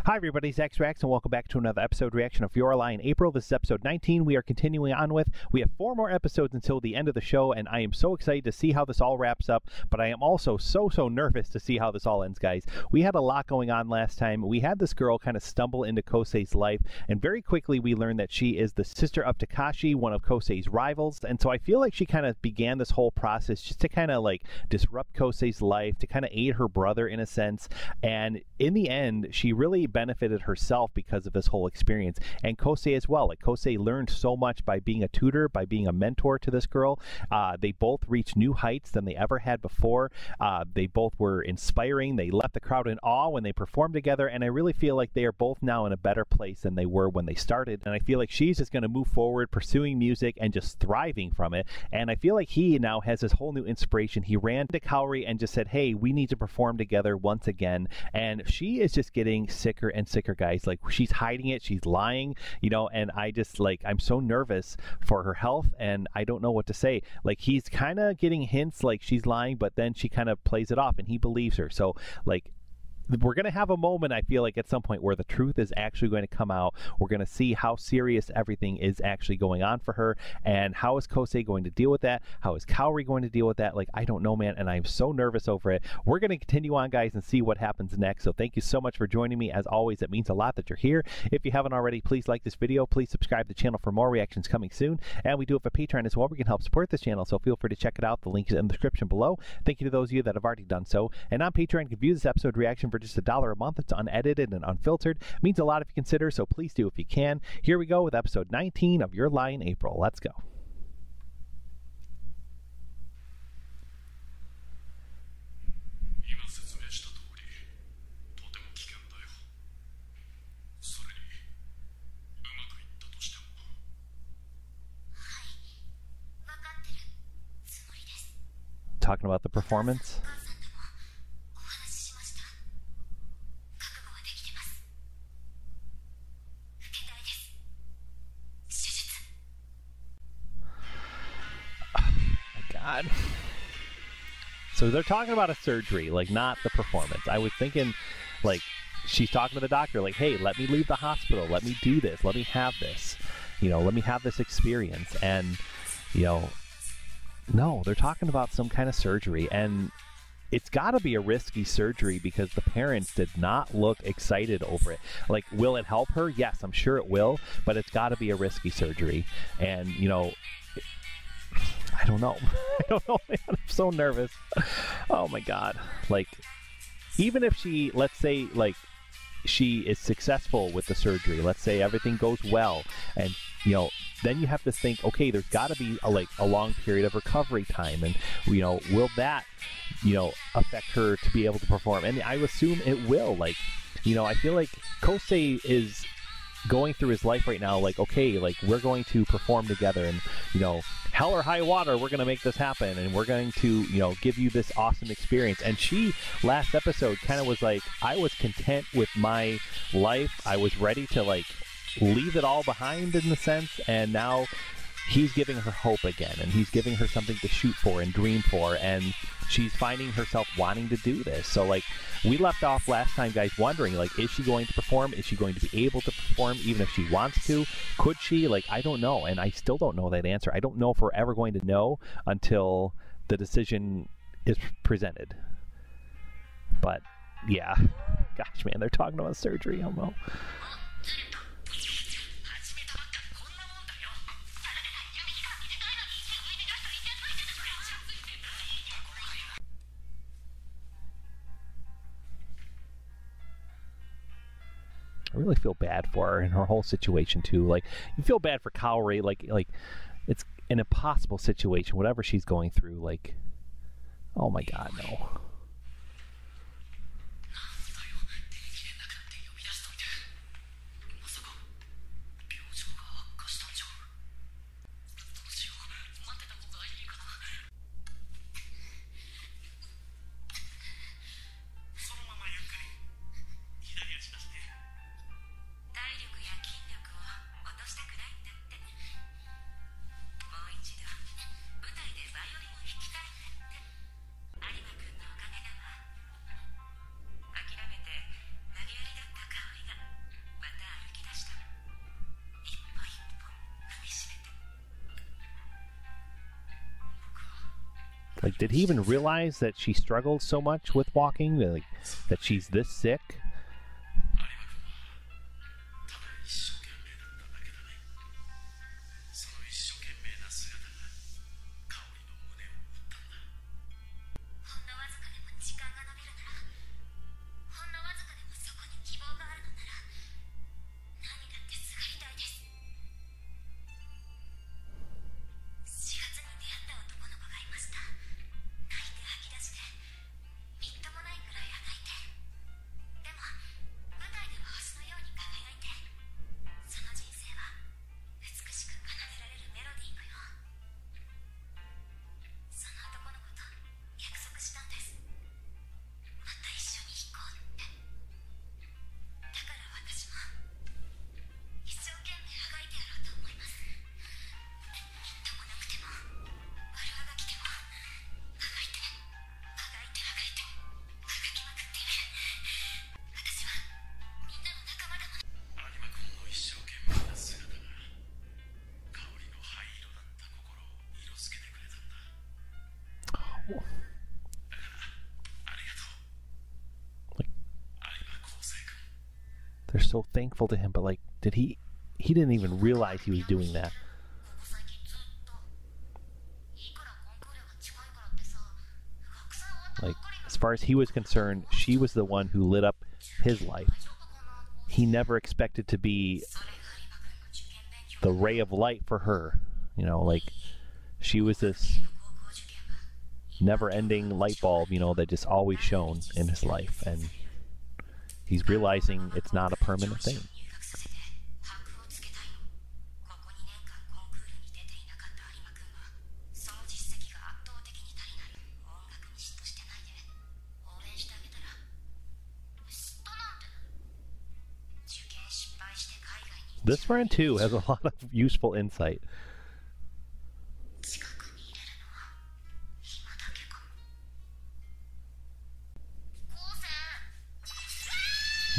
Hi everybody, Zach Strax, and welcome back to another episode reaction of Your Lie in April. This is episode 19 we are continuing on with. We have 4 more episodes until the end of the show, and I am so excited to see how this all wraps up, but I am also so nervous to see how this all ends, guys. We had a lot going on last time. We had this girl kind of stumble into KOUSEI's life, and very quickly we learned that she is the sister of Takeshi, one of KOUSEI's rivals, and so I feel like she kind of began this whole process just to kind of like disrupt KOUSEI's life, to kind of aid her brother in a sense, and in the end, she really benefited herself because of this whole experience, and KOUSEI as well. Like, KOUSEI learned so much by being a tutor, by being a mentor to this girl. They both reached new heights than they ever had before. They both were inspiring. They left the crowd in awe when they performed together, and I really feel like they are both now in a better place than they were when they started, and I feel like she's just going to move forward pursuing music and just thriving from it, and I feel like he now has this whole new inspiration. He ran to KAORI and just said, hey, we need to perform together once again, and she is just getting sicker and sicker, guys. Like, she's hiding it, she's lying, you know, and I just, like, I'm so nervous for her health, and I don't know what to say. Like, he's kind of getting hints like she's lying, but then she kind of plays it off and he believes her. So, like, we're going to have a moment, I feel like, at some point where the truth is actually going to come out. We're going to see how serious everything is actually going on for her, and how is KOUSEI going to deal with that? How is KAORI going to deal with that? Like, I don't know, man, and I'm so nervous over it. We're going to continue on, guys, and see what happens next. So thank you so much for joining me. As always, it means a lot that you're here. If you haven't already, please like this video. Please subscribe to the channel for more reactions coming soon. And we do have a Patreon as well. We can help support this channel, so feel free to check it out. The link is in the description below. Thank you to those of you that have already done so. And on Patreon, you can view this episode reaction for just $1 a month. It's unedited and unfiltered. It means a lot if you consider, so please do if you can. Here we go with episode 19 of Your Lie in April. Let's go. Talking about the performance. God. So they're talking about a surgery, like, not the performance. I was thinking, like, she's talking to the doctor, like, hey, let me leave the hospital, let me do this, let me have this, you know, let me have this experience. And, you know, no, they're talking about some kind of surgery, and it's got to be a risky surgery because the parents did not look excited over it. Like, will it help her? Yes, I'm sure it will, but it's got to be a risky surgery. And, you know, I don't know. I don't know, man. I'm so nervous. Oh my God. Like, even if she, let's say, like, she is successful with the surgery, let's say everything goes well, and, you know, then you have to think, okay, there's got to be a long period of recovery time, and, you know, will that, you know, affect her to be able to perform? And I assume it will. Like, you know, I feel like KOUSEI is going through his life right now, like, okay, like, we're going to perform together, and, you know, hell or high water, we're going to make this happen, and we're going to, you know, give you this awesome experience. And she, last episode, kind of was like, I was content with my life, I was ready to, like, leave it all behind in a sense, and now he's giving her hope again, and he's giving her something to shoot for and dream for, and she's finding herself wanting to do this. So, like, we left off last time, guys, wondering, like, is she going to perform? Is she going to be able to perform even if she wants to? Could she? Like, I don't know, and I still don't know that answer. I don't know if we're ever going to know until the decision is presented. But, yeah. Gosh, man, they're talking about surgery. I don't know. I really feel bad for her and her whole situation too. Like, you feel bad for KAORI. Like it's an impossible situation, whatever she's going through. Like, oh my God, no. Like, did he even realize that she struggled so much with walking? Like, that she's this sick? They're so thankful to him, but like, did he didn't even realize he was doing that. Like, as far as he was concerned, she was the one who lit up his life. He never expected to be the ray of light for her. You know, like, she was this never-ending light bulb, you know, that just always shone in his life, and he's realizing it's not a permanent thing. This friend, too, has a lot of useful insight.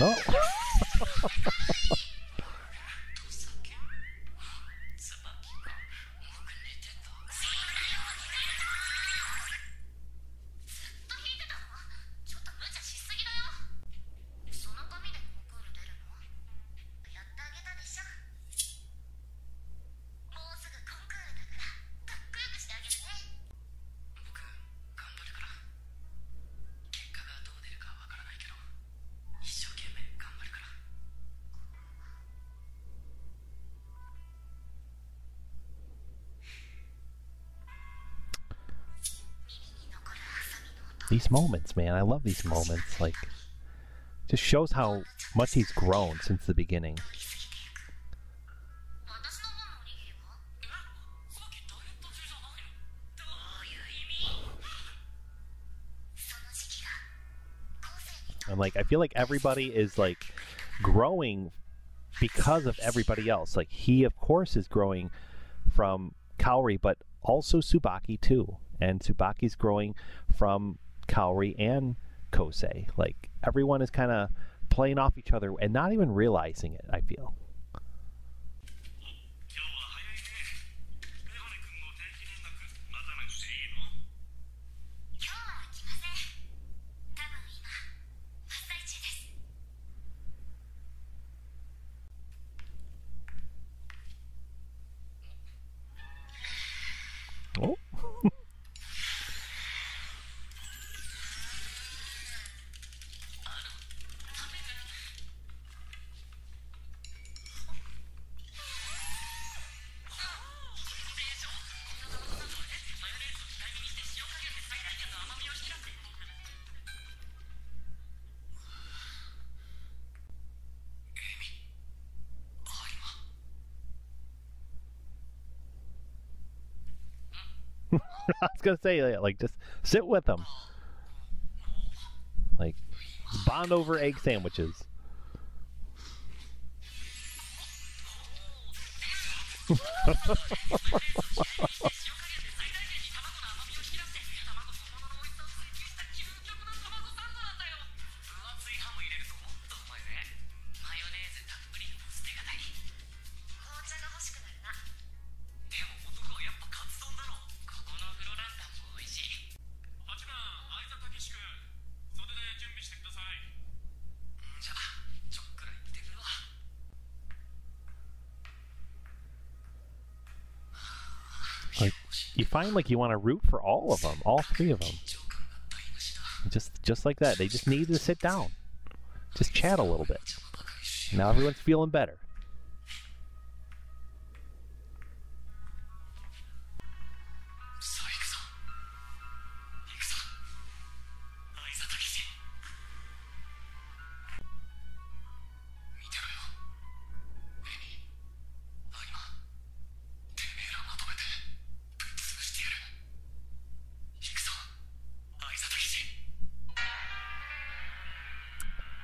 Oh. These moments, man, I love these moments. Like, just shows how much he's grown since the beginning. And like, I feel like everybody is like growing because of everybody else. Like, he of course is growing from Kaori, but also Tsubaki too. And Tsubaki's growing from Kaori and KOUSEI. Like, everyone is kind of playing off each other and not even realizing it, I feel. Oh. I was gonna say, like, just sit with them. Like, bond over egg sandwiches. you find like you want to root for all of them, all three of them. Just like that. They just need to sit down. Just chat a little bit. Now everyone's feeling better.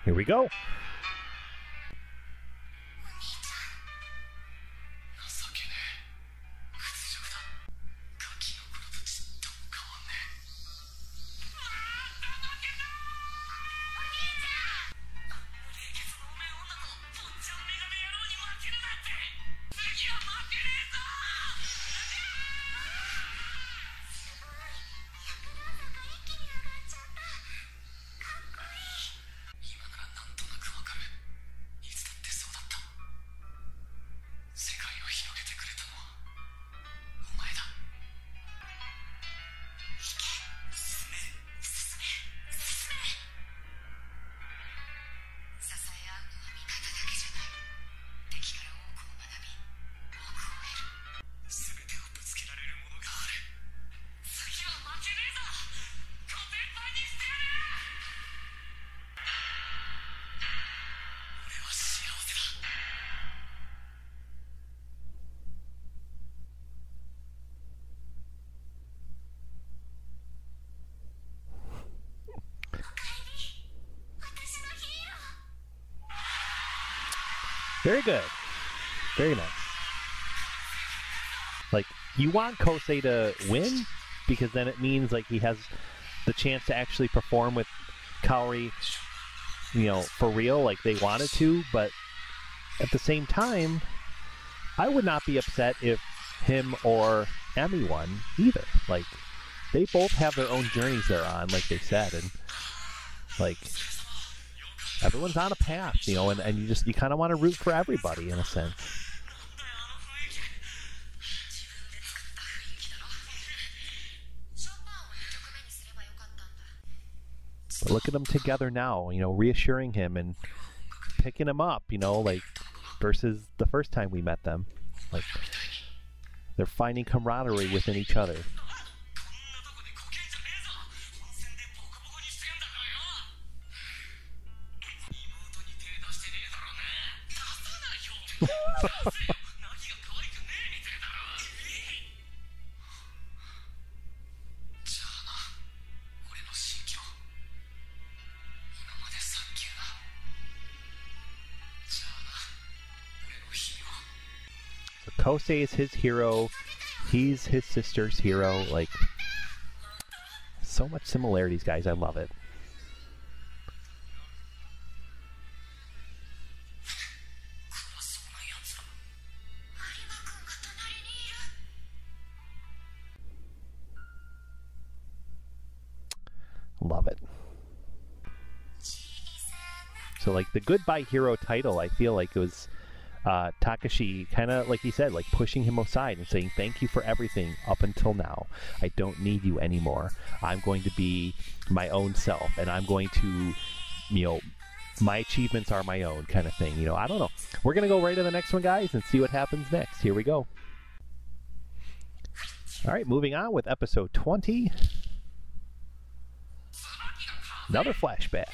Here we go. Very good. Very nice. Like, you want KOUSEI to win, because then it means, like, he has the chance to actually perform with KAORI, you know, for real, like they wanted to, but at the same time, I would not be upset if him or Emi won either. Like, they both have their own journeys they're on, like they said, and, like, everyone's on a path, you know, and you kind of want to root for everybody in a sense. But look at them together now, you know, reassuring him and picking him up, you know, like, versus the first time we met them. Like, they're finding camaraderie within each other. So KOUSEI is his hero. He's his sister's hero. Like, so much similarities, guys. I love it. Love it. So, like, the Goodbye Hero title, I feel like it was Takeshi kind of, like he said, like pushing him aside and saying, thank you for everything up until now. I don't need you anymore. I'm going to be my own self, and I'm going to, you know, my achievements are my own kind of thing. You know, I don't know. We're going to go right to the next one, guys, and see what happens next. Here we go. All right, moving on with episode 20. Another flashback.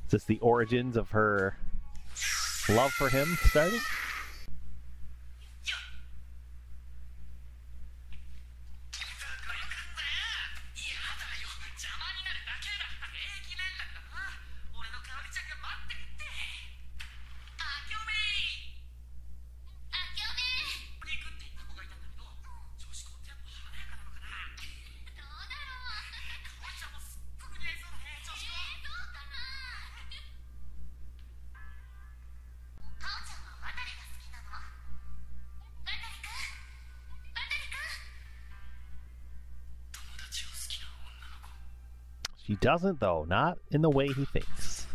Is this the origins of her love for him starting? She doesn't, though. Not in the way he thinks.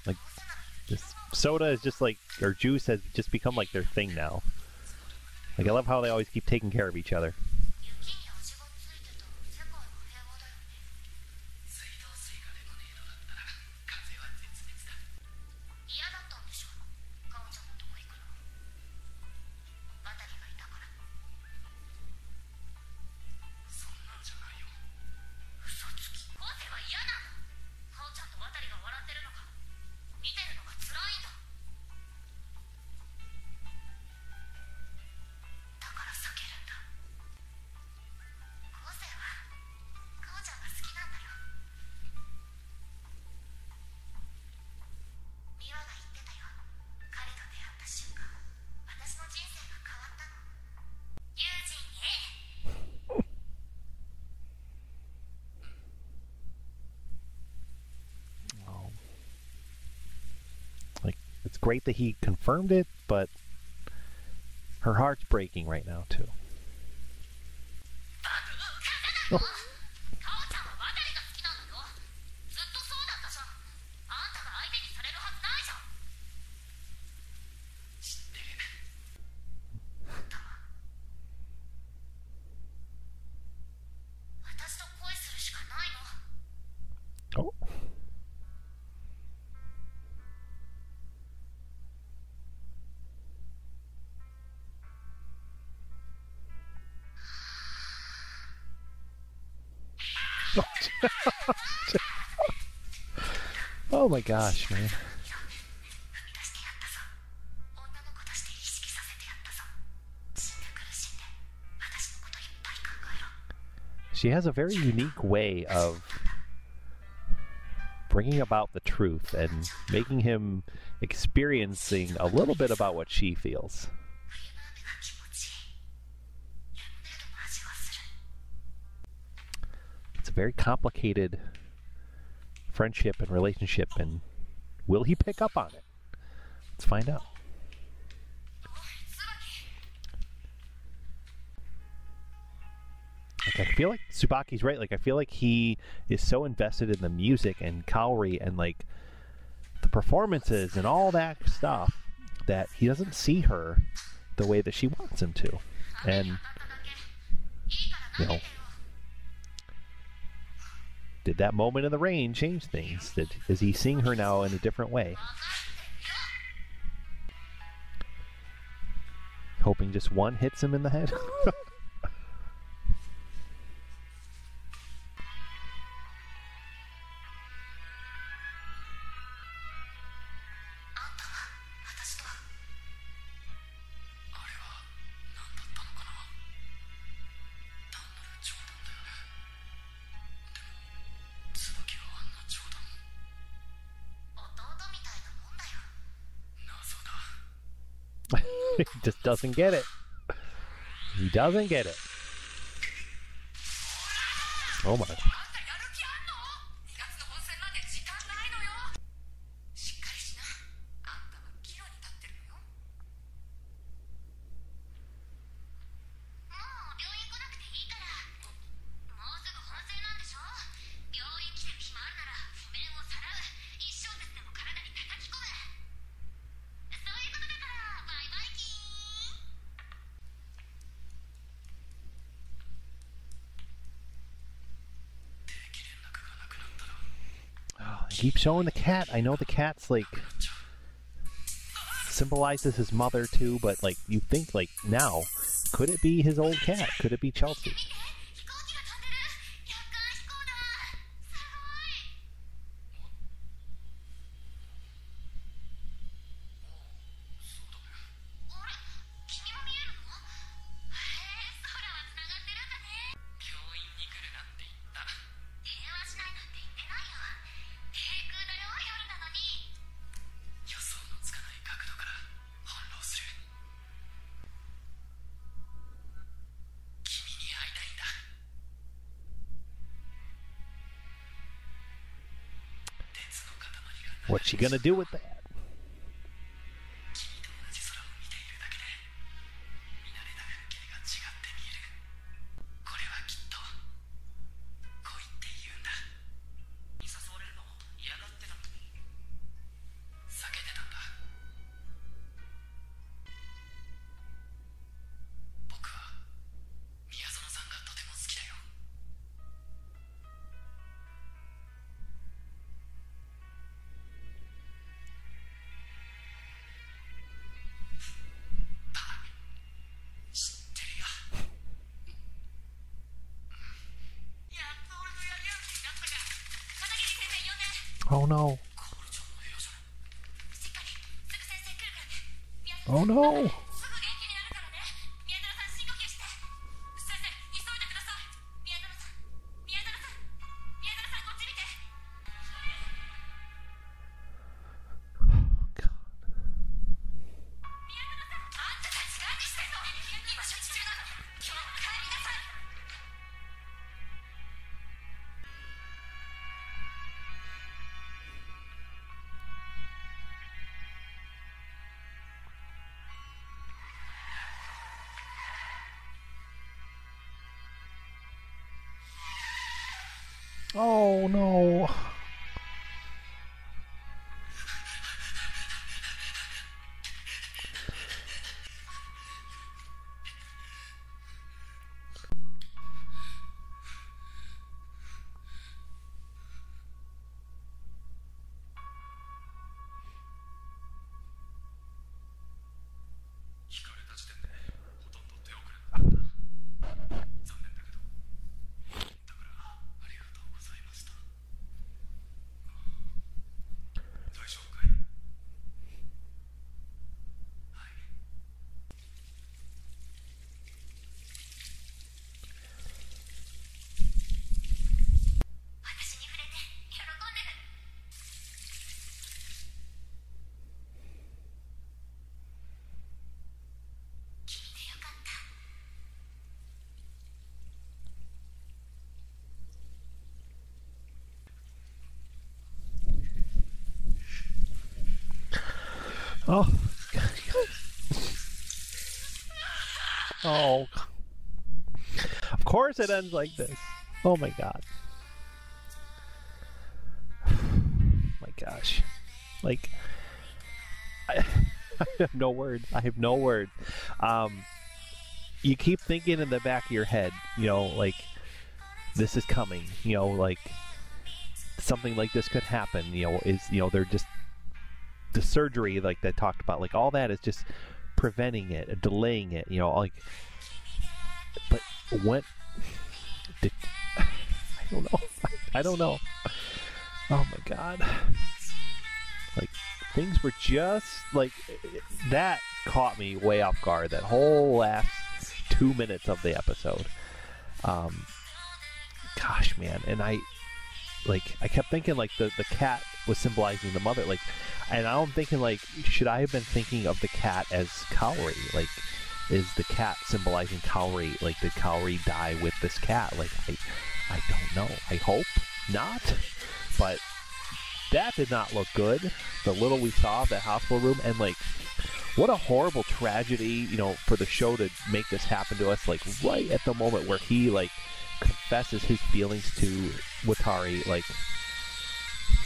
Like, this soda is just like, or juice has just become like their thing now. Like, I love how they always keep taking care of each other. It's great that he confirmed it, but her heart's breaking right now, too. Oh. Oh. Oh my gosh, man. She has a very unique way of bringing about the truth and making him experiencing a little bit about what she feels. It's a very complicated friendship and relationship, and will he pick up on it? Let's find out. Like, I feel like Tsubaki's right. Like, I feel like he is so invested in the music and Kaori and like the performances and all that stuff that he doesn't see her the way that she wants him to. And, you know, did that moment in the rain change things? Is he seeing her now in a different way? Hoping just one hits him in the head? He just doesn't get it. He doesn't get it. Oh my. Keep showing the cat. I know the cat's like symbolizes his mother too, but like you think like now, could it be his old cat? Could it be Chelsea? What's she gonna do with that? Oh no. Oh no. Oh no. Oh. Oh. Of course it ends like this. Oh my god. My gosh. Like, I have no words. I have no words. You keep thinking in the back of your head, you know, like, this is coming, you know, like, something like this could happen, you know, is, you know, they're just, the surgery, like they talked about, like, all that is just preventing it, delaying it, you know, like, but when, did, I don't know, I don't know. Oh my god. Like, things were just, like, that caught me way off guard, that whole last 2 minutes of the episode. Gosh, man, and I kept thinking, like, the cat was symbolizing the mother. Like, and now I'm thinking, like, should I have been thinking of the cat as Kaori? Like, is the cat symbolizing Kaori? Like, did Kaori die with this cat? Like, I don't know. I hope not. But that did not look good. The little we saw of that hospital room, and like, what a horrible tragedy, you know, for the show to make this happen to us, like right at the moment where he like confesses his feelings to Watari. Like,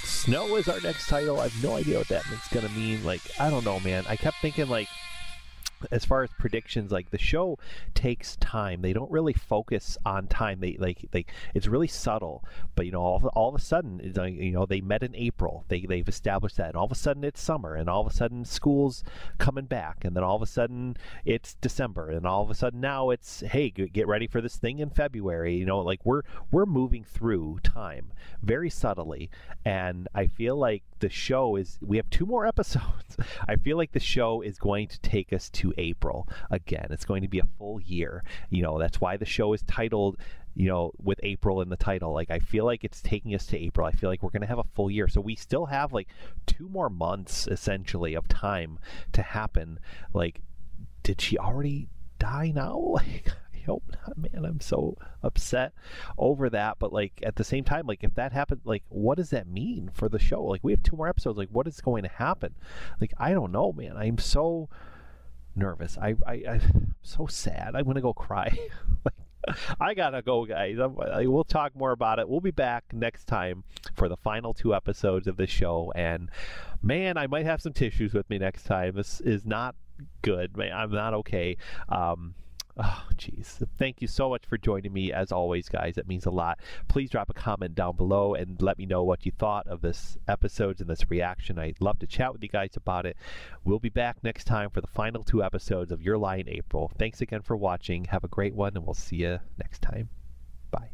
Snow is our next title. I have no idea what that is gonna mean. Like, I don't know, man. I kept thinking, like, as far as predictions, like, the show takes time. They don't really focus on time. They it's really subtle. But, you know, all of a sudden, it's like, you know, they met in April. They've established that, and all of a sudden it's summer, and all of a sudden school's coming back, and then all of a sudden it's December, and all of a sudden now it's, hey, get ready for this thing in February. You know, like, we're moving through time very subtly, and I feel like the show is, we have 2 more episodes. I feel like the show is going to take us to April again. It's going to be a full year. You know, that's why the show is titled, you know, with April in the title. Like, I feel like it's taking us to April. I feel like we're going to have a full year. So we still have like 2 more months essentially of time to happen. Like, did she already die now? Like, I hope not, man. I'm so upset over that. But like, at the same time, like, if that happened, like, what does that mean for the show? Like, we have 2 more episodes. Like, what is going to happen? Like, I don't know, man. I'm so nervous. I'm so sad. I'm gonna go cry. Like, I gotta go, guys. We'll talk more about it. We'll be back next time for the final 2 episodes of this show, and man, I might have some tissues with me next time. This is not good, man. I'm not okay. Oh, jeez. Thank you so much for joining me, as always, guys. It means a lot. Please drop a comment down below and let me know what you thought of this episode and this reaction. I'd love to chat with you guys about it. We'll be back next time for the final 2 episodes of Your Lie in April. Thanks again for watching. Have a great one, and we'll see you next time. Bye.